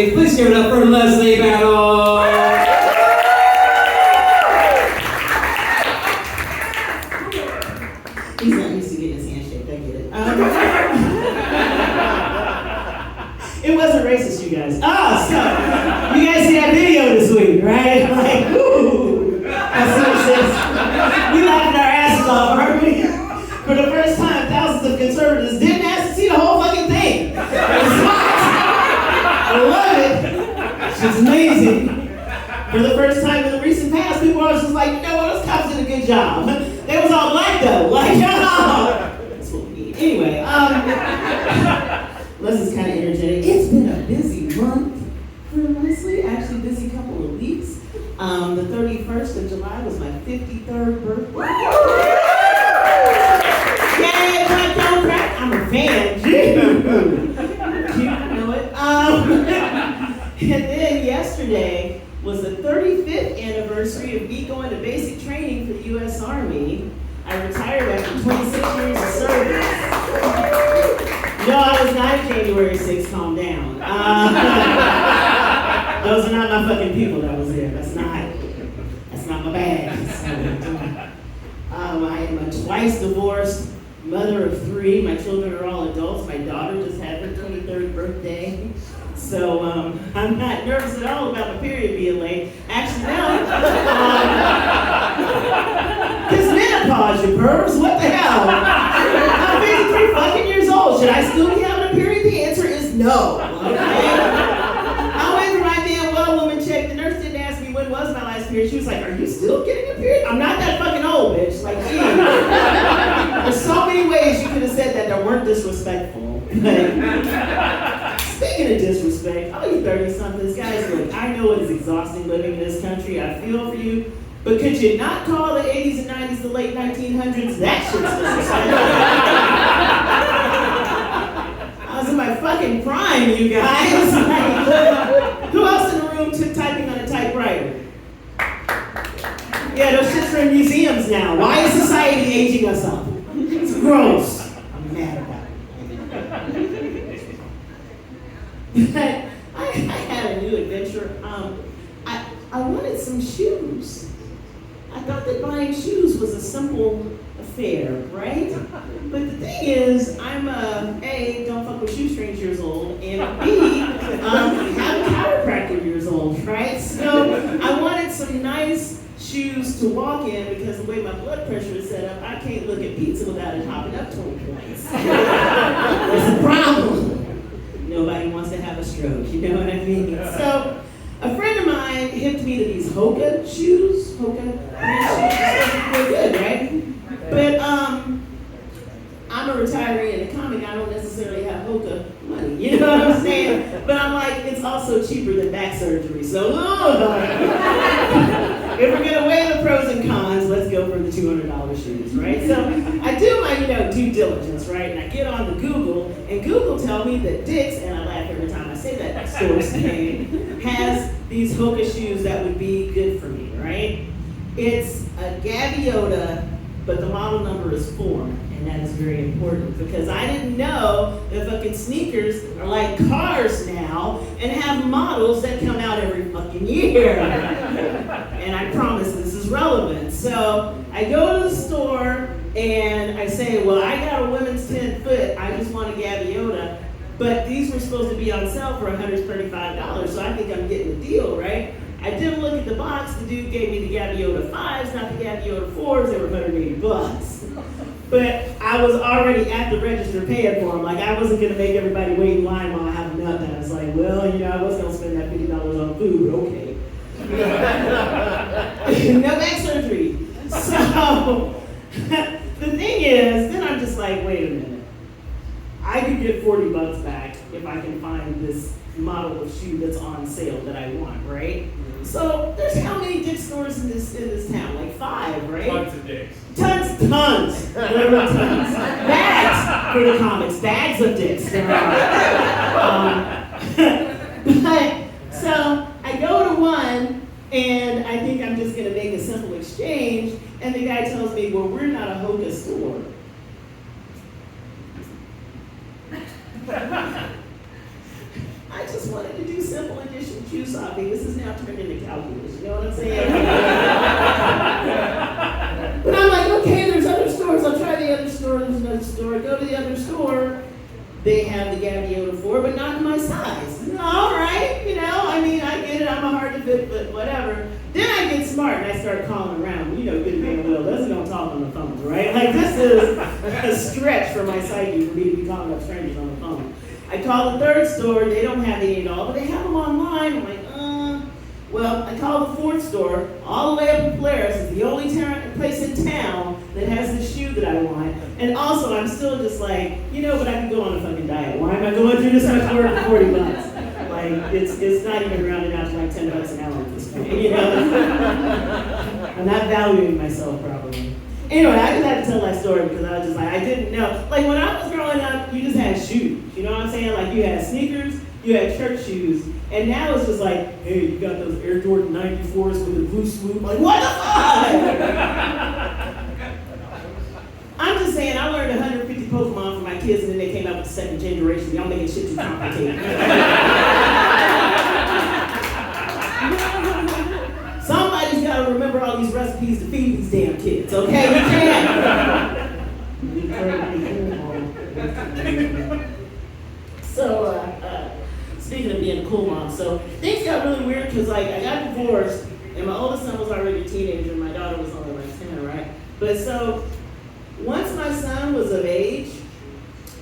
Please give it up for Leslie Battle. He's not used to getting his handshake, I get it. It wasn't racist, you guys. So, you guys see that video this week, right? Like, ooh, that's racist. We laughing our asses off, aren't we? For the first time, thousands of conservatives didn't ask to see the whole fucking thing. It's hot. I love it. It's amazing. For the first time in the recent past, people are just like, you know what, those cops did a good job. They was all black though. Like, oh. That's what we need. Anyway, Leslie's kind of energetic. It's been a busy month for Leslie. Actually, busy couple of weeks. The 31st of July was my 53rd birthday. Yay, crack, don't crack. I'm a fan. Cute, I know it. And then yesterday was the 35th anniversary of me going to basic training for the U.S. Army. I retired after 26 years of service. No, I was not January 6th, calm down. Those are not my fucking people that was there. That's not my bag. I am a twice divorced mother of 3. My children are all adults. My daughter just had her 23rd birthday. So I'm not nervous at all about my period being late. Actually, no. It's menopause, you pervs. What the hell? I'm 53 fucking years old. Should I still be having a period? The answer is no. Okay? I went for my damn well woman check. The nurse didn't ask me when was my last period. She was like, are you still getting a period? I'm not that fucking old, bitch. Like, geez. There's so many ways you could have said that weren't disrespectful. Speaking of disrespect, all you 30-somethings, guys, look, I know it is exhausting living in this country. I feel for you. But could you not call the 80s and 90s the late 1900s? That shit's disrespectful. I was in my fucking prime, you guys. Like, who else in the room took typing on a typewriter? Yeah, those shits are in museums now. Why is society aging us up? It's gross. I'm mad about it. But I had a new adventure. I wanted some shoes. I thought that buying shoes was a simple affair, right? But the thing is, I'm A, don't fuck with shoestrings years old, and B, I'm chiropractor years old, right? So I wanted some nice shoes to walk in because the way my blood pressure is set up, I can't look at pizza without it hopping up 20 points. There's a problem. Nobody wants to have a stroke, you know what I mean? So a friend of mine hipped me to these Hoka shoes. Hoka brand shoes. They're good, right? But I'm a retiree and a comic. I don't necessarily have Hoka money, you know what I'm saying? But I'm like, it's also cheaper than back surgery. So if we're gonna weigh the pros and cons, let's go for the $200 shoes, right? So I do my, due diligence, right? And I get on the Google, and Google tell me that Dick's, and I laugh every time I say that store's name, has these Hoka shoes that would be good for me, right? It's a Gaviota, but the model number is 4, and that is very important because I didn't know that fucking sneakers are like cars now and have models that come out every fucking year. And I promise this is relevant. So I go to the store and I say, well, I got a women's 10 foot. I just want a Gaviota. But these were supposed to be on sale for $135, so I think I'm getting a deal, right? I didn't look at the box. The dude gave me the Gaviota 5s, not the Gaviota 4s. They were $180. But I was already at the register paying for them. Like, I wasn't going to make everybody wait in line while I have a meltdown. I was like, well, I was going to spend that $50 on food. Okay. No back surgery. So the thing is, then I'm just like, wait a minute. I could get $40 back if I can find this model of shoe that's on sale that I want, right? So there's how many Dick's stores in this town? Like 5, right? Tons of Dicks. Tons. Literally tons. Bags for the comics. Bags of Dicks. There are. But so I go to one, and I think I'm just going to make a simple exchange, and the guy tells me, well, we're not a Hoka store. I just wanted to do simple double edition Q shopping. This is now turned into calculus. You know what I'm saying? But I'm like, okay, there's other stores. I'll try the other store. There's another store. I go to the other store. They have the Gaviota 4, but not in my size. All right, you know, I mean, I get it. I'm a hard to fit, but whatever. Then I get smart and I start calling around. You know, good man, well, let's don't talk on the phone, right? Like, this is a stretch for my psyche for me to be calling up strangers on the phone. I call the third store. They don't have any at all, but they have them online. I'm like, well, I call the fourth store, all the way up in Polaris. It's the only place in town that has the shoe that I want. And also, I'm still just like, you know, but I can go on a fucking diet. Why am I going through this much work for 40 bucks? Like, it's not even rounded out to like 10 bucks an hour at this point, you know? I'm not valuing myself properly. Anyway, I just had to tell that story because I was just like, I didn't know. Like, when I was growing up, you just had shoes. You know what I'm saying? Like, you had sneakers, you had church shoes, and now it's just like, hey, you got those Air Jordan 94s with the blue swoop. Like, what the fuck? I'm just saying, I learned 150 Pokemon for my kids, and then they came out with the second generation. Y'all making shit too complicated. Somebody's got to remember all these recipes to feed these damn kids, okay? We can't. So, speaking of being a cool mom, so things got really weird because, like, I got divorced, and my oldest son was already a teenager, and my daughter was only like 10, right? But so, once my son was of age,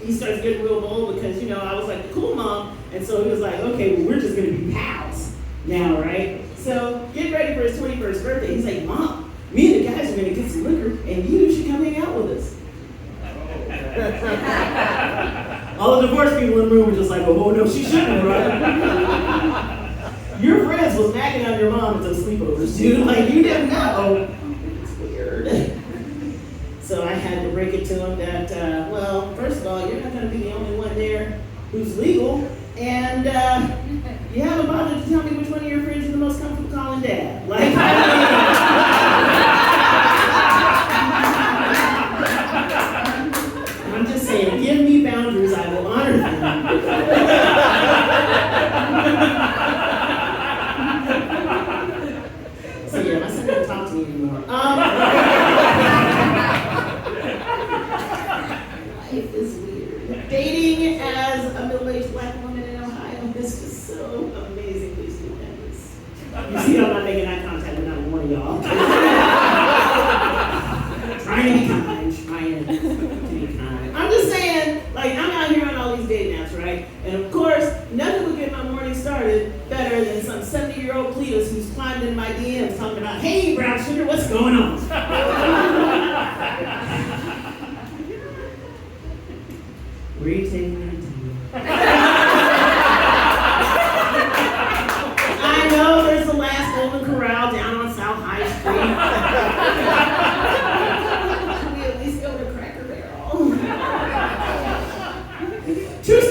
he starts getting real bold because, you know, I was like the cool mom, and so he was like, okay, well, we're just gonna be pals now, right? So, getting ready for his 21st birthday, he's like, Mom, me and the guys are gonna get some liquor, and you should come hang out with us. All the divorced people in the room were just like, oh no, she shouldn't, right? Your friends was macking on your mom at those sleepovers, dude. Like, you didn't know. It's weird. So I had to break it to him that, well, first of all, you're not going to be the only one there who's legal. And you haven't bothered to tell me which one of your friends you're the most comfortable calling dad. Like, I'm just saying, give me boundaries, I will honor them. So yeah, my son doesn't talk to me anymore. Life is weird. Dating as a middle-aged black woman in Ohio is just so amazingly stupendous. You see, I'm not making eye contact with not one of y'all. Trying to be kind. I'm just saying, like, I'm out here on all these dating apps, right? And of course, nothing would get my morning started better than some 70-year-old Cletus who's climbed in my DMs talking about, hey, brown sugar, what's going on? Where are you taking me to? I know there's the last Golden Corral down on South High Street. True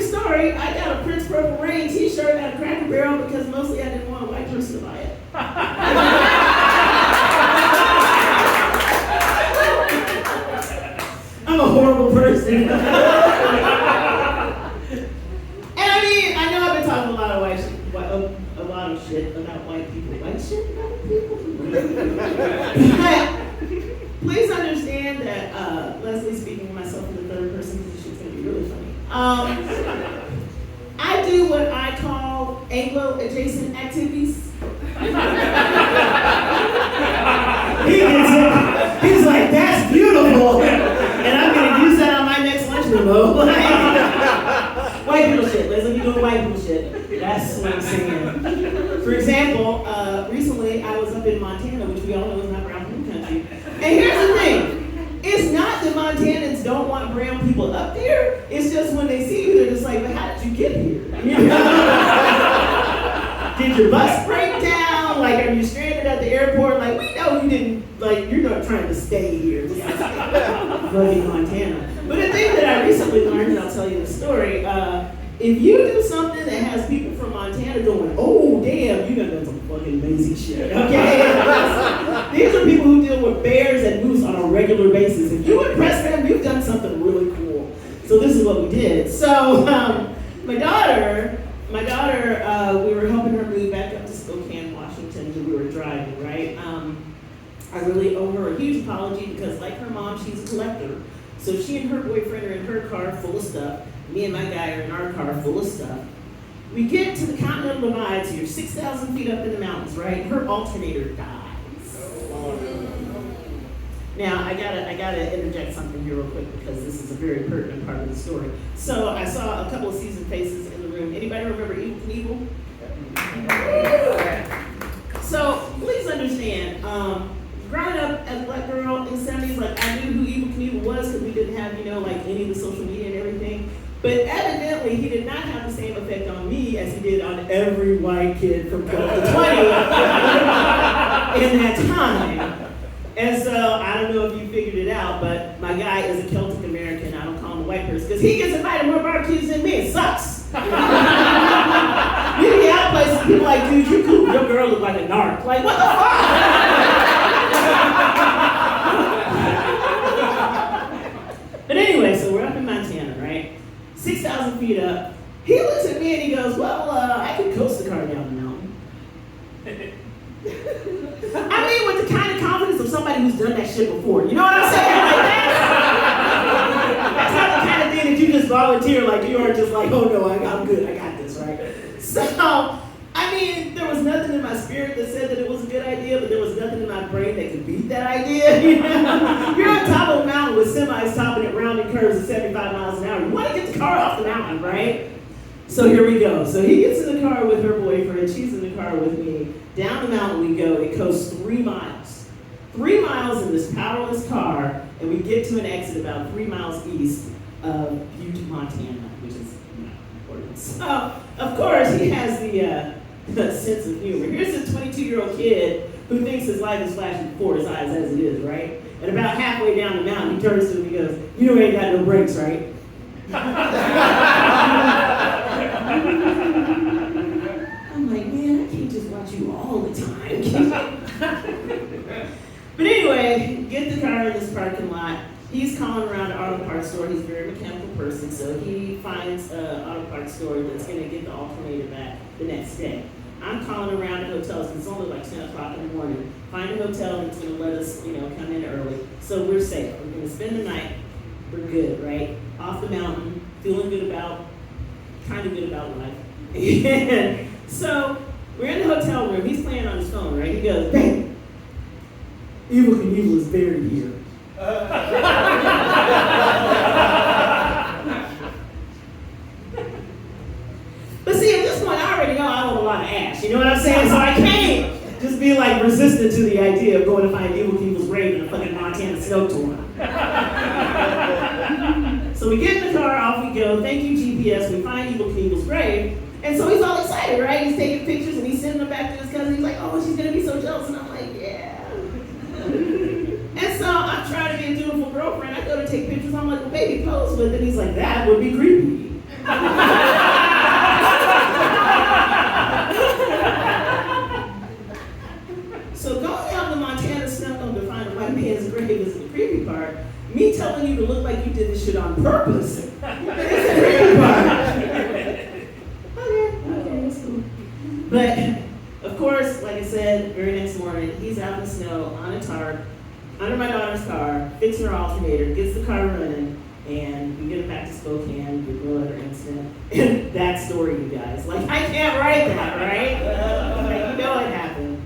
story. I got a Prince Purple Rain t-shirt at a Cracker Barrel because mostly I didn't want a white person to buy it. I'm a horrible person. And I mean, I know I've been talking a lot of shit about white people. White shit about people? Please understand that Leslie speaking to myself in the third person position is going to be really funny. I do what I call Anglo-adjacent activities. He's like, that's beautiful. And I'm going to use that on my next lunch memo. White people shit. Leslie, you doing white people shit. That's what I'm saying. For example, recently I was up in Montana, which we all know is not brown people country. And here's the thing. It's not that Montanans don't want brown people up there. It's just when they see you, they're just like, but how did you get here? You know? Did your bus break down? Like, are you stranded at the airport? Like, we know you didn't, like, you're not trying to stay here. This is fucking Montana. But the thing that I recently learned, and I'll tell you the story, if you do something that has people from Montana going, oh, damn, you done done some fucking amazing shit, okay? These are people who deal with bears and moose on a regular basis. If you impress them, you've done something really cool. So this is what we did. So my daughter, we were apology because, like her mom, she's a collector. So she and her boyfriend are in her car full of stuff. Me and my guy are in our car full of stuff. We get to the Continental Divide, so you're 6,000 feet up in the mountains, right? Her alternator dies. Now, I gotta interject something here real quick because this is a very pertinent part of the story. So I saw a couple of seasoned faces in the room. Anybody remember Evel Knievel? So please understand, growing up as a black girl in the 70s, like I knew who Evel Knievel was because we didn't have, like any of the social media and everything. But evidently, he did not have the same effect on me as he did on every white kid from 12 to 20 in that time. And so, I don't know if you figured it out, but my guy is a Celtic American. I don't call him a white person because he gets invited more barbecues than me. It sucks. We be out places, people like, dude, you cool. Your girl look like a narc. Like, what the fuck? But anyway, so we're up in Montana, right? 6,000 feet up. He looks at me and he goes, well, I could coast the car down the mountain. I mean, with the kind of confidence of somebody who's done that shit before. You know what I'm saying? Like that's not the kind of thing that you just volunteer, like you are just like, oh no, I'm good, I got this, right? So, I mean, there was nothing in my spirit that said that it was a good idea, but there was nothing in my brain that could beat that idea. You know? You're on top of a mountain with semis topping it, rounding curves at 75 miles an hour. You want to get the car off the mountain, right? So here we go. So he gets in the car with her boyfriend, she's in the car with me. Down the mountain we go, it coasts 3 miles. 3 miles in this powerless car, and we get to an exit about 3 miles east of Butte, Montana, which is important. So, of course, he has the sense of humor. Here's a 22-year-old kid who thinks his life is flashing before his eyes as it is, right? And about halfway down the mountain, he turns to him and he goes, you know, ain't got no brakes, right? I'm like, man, I can't just watch you all the time. But anyway, get the car in this parking lot. He's calling around an auto parts store. He's a very mechanical person, so he finds an auto parts store that's going to get the alternator back the next day. I'm calling around hotels because it's only like 10 o'clock in the morning. Find a hotel that's going to let us, come in early. So we're safe. We're going to spend the night. We're good, right? Off the mountain, feeling kind of good about life. And so we're in the hotel room. He's playing on his phone, right? He goes, "Babe, Evel Knievel is buried here." But see, at this point, I already know I own a lot of ash. You know what I'm saying? So I can't just be like resistant to the idea of going to find Evel Knievel's grave in a fucking Montana snow tour. So we get in the car, off we go. Thank you, GPS. We find Evel Knievel's grave. And so he's all excited, right? He's taking pictures and he's sending them back to his cousin. He's like, oh, she's going to be so jealous. And I'm like, yeah. And so I'm trying to be a dutiful girlfriend. I go to take pictures. I'm like, well, baby, pose with it. He's like, that would be creepy. So going out to Montana snow to find a white man's grave is the creepy part. Me telling you to look like you did this shit on purpose is the creepy part. Okay, that's cool. But, of course, like I said, very next morning, he's out in the snow on a tarp, under my daughter's car, fixing her alternator, gets the car running, and we get it back to Spokane, with no other incident. And that story, you guys. Like, I can't write that, right? Like, you know it happened.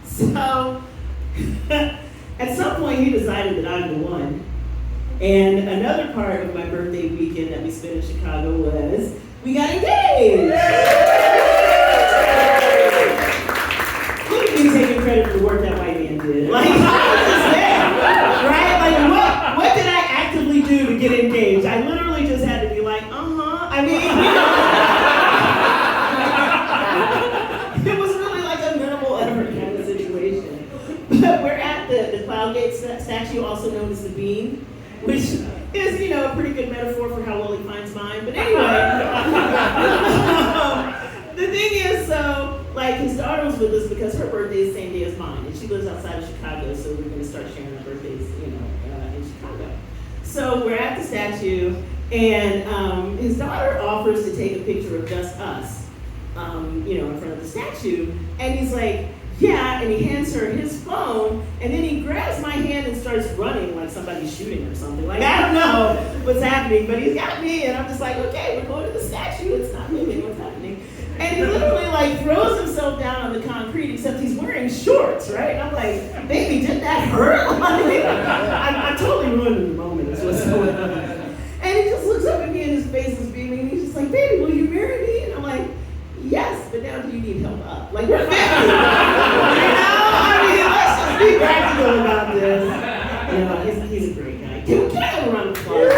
So, at some point, he decided that I'm the one. And another part of my birthday weekend that we spent in Chicago was we got engaged. Look at me taking credit for the work that white man did. Like, I was just there, right? Like, what did I actively do to get engaged? I literally just had to be like, I mean, it was really like a minimal effort kind of situation. But we're at the Cloud Gate statue, also known as the Bean, which is, a pretty good metaphor for how well he finds mine. But anyway, the thing is, so, like, his daughter was with us because her birthday is the same day as mine, and she lives outside of Chicago, so we're going to start sharing our birthdays, in Chicago. So we're at the statue, and his daughter offers to take a picture of just us, in front of the statue, and he's like, yeah, and he hands her his phone, and then he grabs my hand and starts running like somebody's shooting or something. Like, I don't know what's happening, but he's got me, and I'm just like, okay, we're going to the statue, it's not moving, what's happening? And he literally like throws himself down on the concrete, except he's wearing shorts, right? And I'm like, baby, did that hurt? I totally ruined the moment, is what's going on. And he just looks up at me and his face is beaming, and he's just like, baby, will you marry me? And I'm like, yes, but now do you need help up? Like, we're family. Let's just be practical about this. He's a great guy. Can I have a round of applause?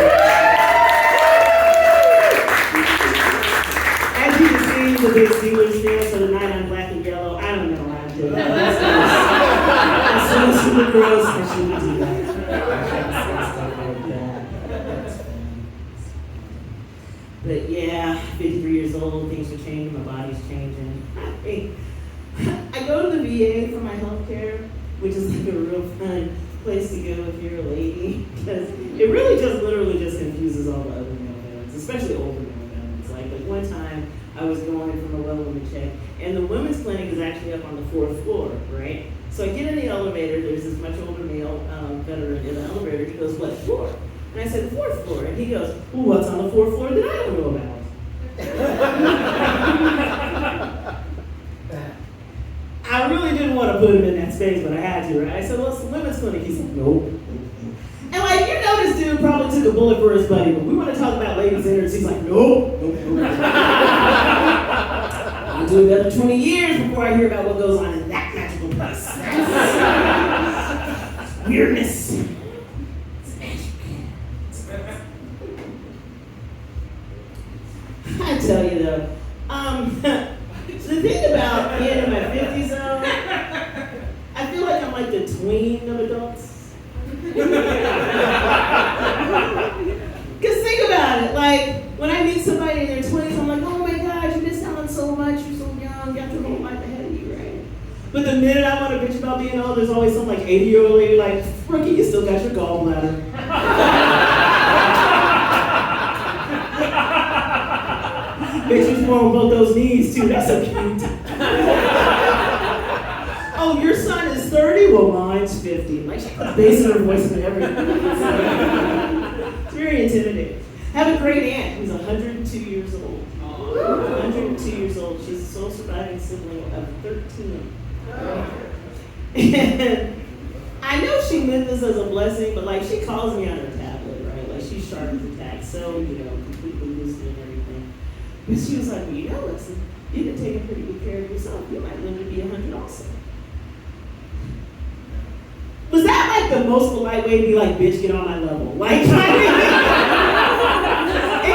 As you can see, the big Steelers fan, so tonight I'm black and yellow. I don't know how I did that. That's so super gross. I shouldn't do that. But yeah, 53 years old, things are changing, my body's changing. I go to the VA for my health care, which is like a real fun place to go if you're a lady, because it really just literally just confuses all the other male veterans, especially older male veterans. Like one time I was going from a well-woman check, and the women's clinic is actually up on the 4th floor, right? So I get in the elevator, there's this much older male veteran in the elevator, he goes, what floor? And I said, 4th floor. And he goes, well, what's on the 4th floor that I don't know about? I really didn't want to put him in that space, but I had to, right? I said, well, it's the women's clinic. He said, nope. And like, you know, this dude probably took a bullet for his buddy, but we want to talk about ladies' innards. He's like, nope. I'll do another 20 years before I hear about what goes on in that magical place. Weirdness. I tell you though, the thing about being in my 50s though, I feel like I'm like the tween of adults. Because think about it, like when I meet somebody in their 20s, I'm like, oh my God, you missed out on so much, you're so young, you got your whole life ahead of you, right? But the minute I want to bitch about being old, there's always some like 80-year-old lady like, rookie, you still got your gallbladder. Bitch, you born with both those knees too. That's so cute. Oh, your son is 30? Well, mine's 50. Like, she puts bass in her voice and everything. It's very intimidating. I have a great aunt who's 102 years old. 102 years old. She's the sole surviving sibling of 13. And I know she meant this as a blessing, but like, she calls me on her tablet, right? Like, she's sharp as a tack, so, completely lucid and everything. But she was like, well, listen, you've been taking pretty good care of yourself. You might live to be 100 also. Was that like the most polite way to be like, bitch, get on my level? Like, it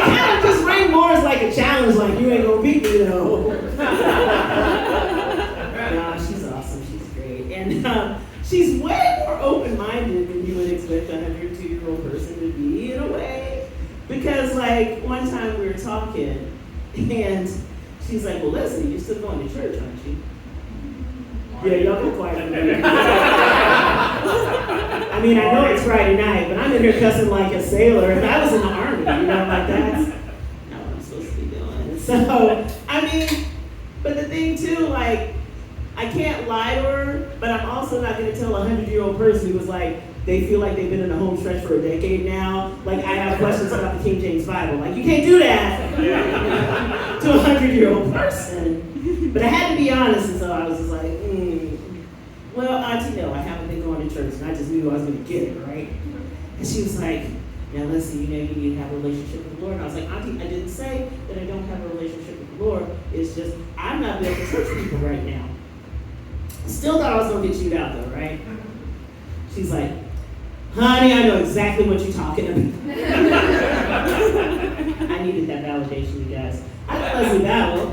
kind of just rang more as like a challenge, like, you ain't gonna beat me, though. Nah, she's awesome. She's great. And she's way more open-minded than you would expect a 102-year-old person to be, in a way. Because, like, one time we were talking, and she's like, well, listen, you're still going to church, aren't you? Yeah, y'all go quiet. I mean, I know it's Friday night, but I'm in here cussing like a sailor. If I was in the army, like, that's not what I'm supposed to be doing. So, I mean, but the thing too, like, I can't lie to her, but I'm also not going to tell a 100-year-old person who was like, they feel like they've been in the home stretch for a decade now. Like, I have questions about the King James Bible. Like, you can't do that to a 100-year-old person. But I had to be honest, and so I was just like, well, Auntie, no, I haven't been going to church, and I just knew I was going to get it, right? And she was like, now listen, you need to have a relationship with the Lord. And I was like, Auntie, I didn't say that I don't have a relationship with the Lord. It's just, I'm not built for church people right now. Still thought I was going to get chewed out, though, right? She's like, honey, I know exactly what you're talking about. I needed that validation, you guys. I love Leslie Battle.